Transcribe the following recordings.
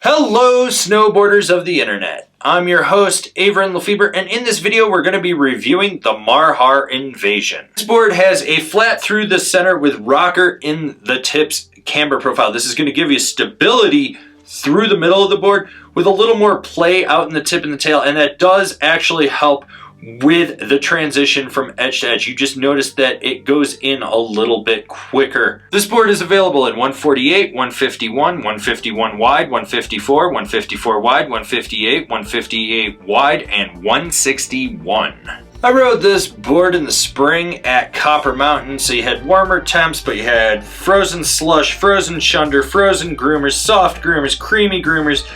Hello, snowboarders of the internet. I'm your host, Avran LeFeber, and in this video we're going to be reviewing the Marhar Invasion. This board has a flat through the center with rocker in the tips camber profile. This is going to give you stability through the middle of the board with a little more play out in the tip and the tail, and that does actually help with the transition from edge to edge. You just notice that it goes in a little bit quicker. This board is available in 148, 151, 151 wide, 154, 154 wide, 158, 158 wide, and 161. I rode this board in the spring at Copper Mountain, so you had warmer temps, but you had frozen slush, frozen chunder, frozen groomers, soft groomers, creamy groomers,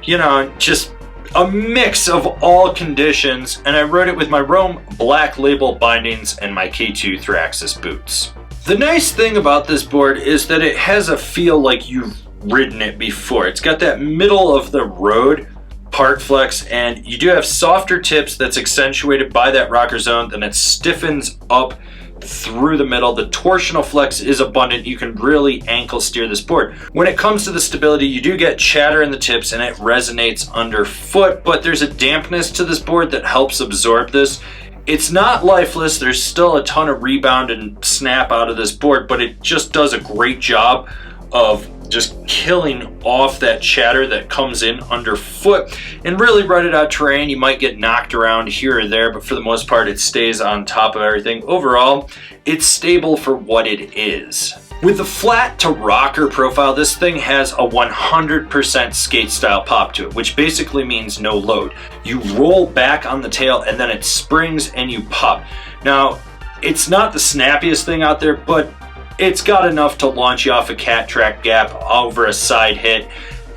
you know, just a mix of all conditions, and I rode it with my Rome Black Label bindings and my K2 Thraxis boots. The nice thing about this board is that it has a feel like you've ridden it before. It's got that middle of the road park flex, and you do have softer tips that's accentuated by that rocker zone, then it stiffens up through the middle. The torsional flex is abundant. You can really ankle steer this board. When it comes to the stability, you do get chatter in the tips and it resonates underfoot, but there's a dampness to this board that helps absorb this. It's not lifeless. There's still a ton of rebound and snap out of this board, but it just does a great job of just killing off that chatter that comes in underfoot. And really rutted out terrain, you might get knocked around here or there, but for the most part it stays on top of everything. Overall, it's stable for what it is. With the flat to rocker profile, this thing has a 100% skate style pop to it, which basically means no load. You roll back on the tail and then it springs and you pop. Now, it's not the snappiest thing out there, but it's got enough to launch you off a cat track gap over a side hit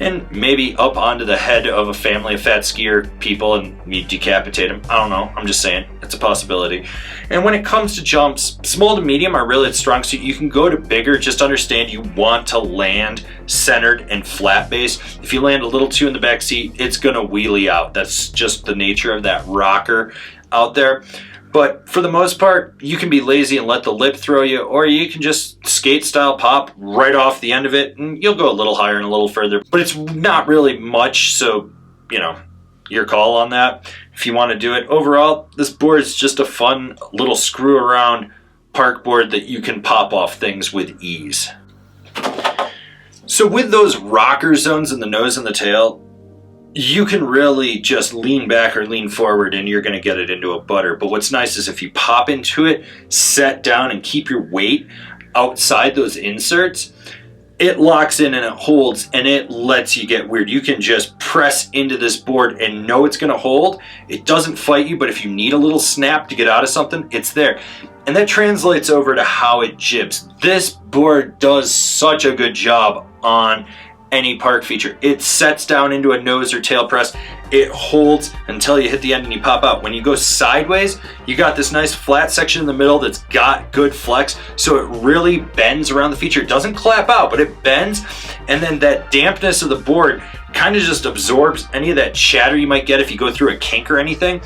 and maybe up onto the head of a family of fat skier people and you decapitate them. I don't know, I'm just saying, it's a possibility. And when it comes to jumps, small to medium are really its strong suit. You can go to bigger, just understand you want to land centered and flat base. If you land a little too in the back seat, it's gonna wheelie out. That's just the nature of that rocker out there. But for the most part, you can be lazy and let the lip throw you, or you can just skate style pop right off the end of it, and you'll go a little higher and a little further. But it's not really much, so, you know, your call on that if you want to do it. Overall, this board is just a fun little screw around park board that you can pop off things with ease. So with those rocker zones in the nose and the tail, you can really just lean back or lean forward and you're going to get it into a butter. But what's nice is if you pop into it, set down and keep your weight outside those inserts, it locks in and it holds and it lets you get weird. You can just press into this board and know it's going to hold. It doesn't fight you, but if you need a little snap to get out of something, it's there. And that translates over to how it jibs. This board does such a good job on any park feature. It sets down into a nose or tail press. It holds until you hit the end and you pop out. When you go sideways, you got this nice flat section in the middle that's got good flex, so it really bends around the feature. It doesn't clap out, but it bends, and then that dampness of the board kind of just absorbs any of that chatter you might get if you go through a kink or anything.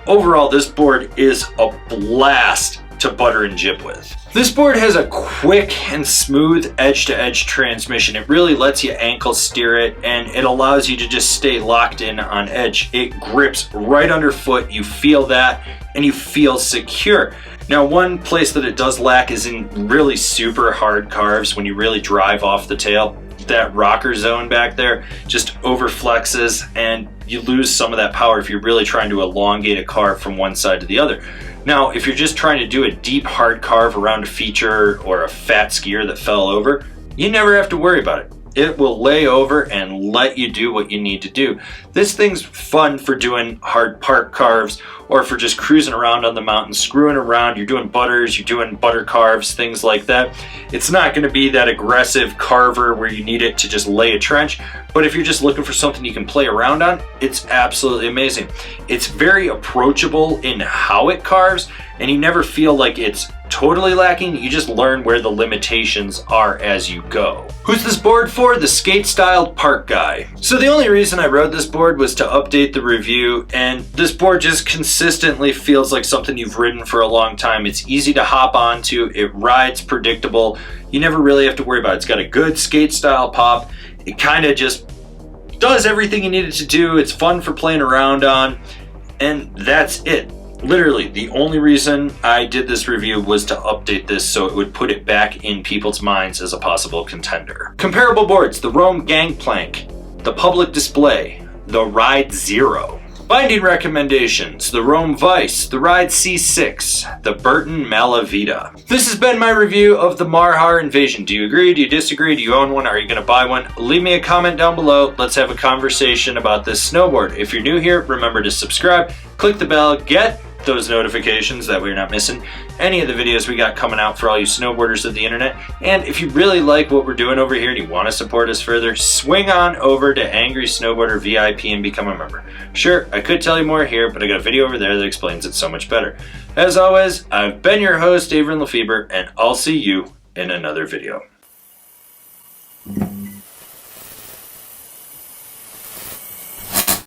Overall, this board is a blast to butter and jib with. This board has a quick and smooth edge-to-edge transmission. It really lets you ankle steer it, and it allows you to just stay locked in on edge. It grips right underfoot, you feel that, and you feel secure. Now, one place that it does lack is in really super hard carves when you really drive off the tail. That rocker zone back there just overflexes and you lose some of that power if you're really trying to elongate a carve from one side to the other. Now, if you're just trying to do a deep hard carve around a feature or a fat skier that fell over, you never have to worry about it. It will lay over and let you do what you need to do. This thing's fun for doing hard park carves or for just cruising around on the mountain, screwing around. You're doing butters, you're doing butter carves, things like that. It's not going to be that aggressive carver where you need it to just lay a trench, but if you're just looking for something you can play around on, it's absolutely amazing. It's very approachable in how it carves, and you never feel like it's totally lacking. You just learn where the limitations are as you go. Who's this board for? The skate-styled park guy. So the only reason I rode this board was to update the review, and this board just consistently feels like something you've ridden for a long time. It's easy to hop onto, it rides predictable. You never really have to worry about it. It's got a good skate-style pop. It kind of just does everything you need it to do. It's fun for playing around on, and that's it. Literally, the only reason I did this review was to update this so it would put it back in people's minds as a possible contender. Comparable boards: the Rome Gangplank, the Public Display, the Ride Zero. Binding recommendations: the Rome Vice, the Ride C6, the Burton Malavita. This has been my review of the Marhar Invasion. Do you agree? Do you disagree? Do you own one? Are you going to buy one? Leave me a comment down below. Let's have a conversation about this snowboard. If you're new here, remember to subscribe, click the bell, get those notifications, that way you're not missing any of the videos we got coming out for all you snowboarders of the internet. And if you really like what we're doing over here and you want to support us further, swing on over to Angry Snowboarder VIP and become a member. Sure, I could tell you more here, but I got a video over there that explains it so much better. As always, I've been your host, Avran LeFeber, and I'll see you in another video.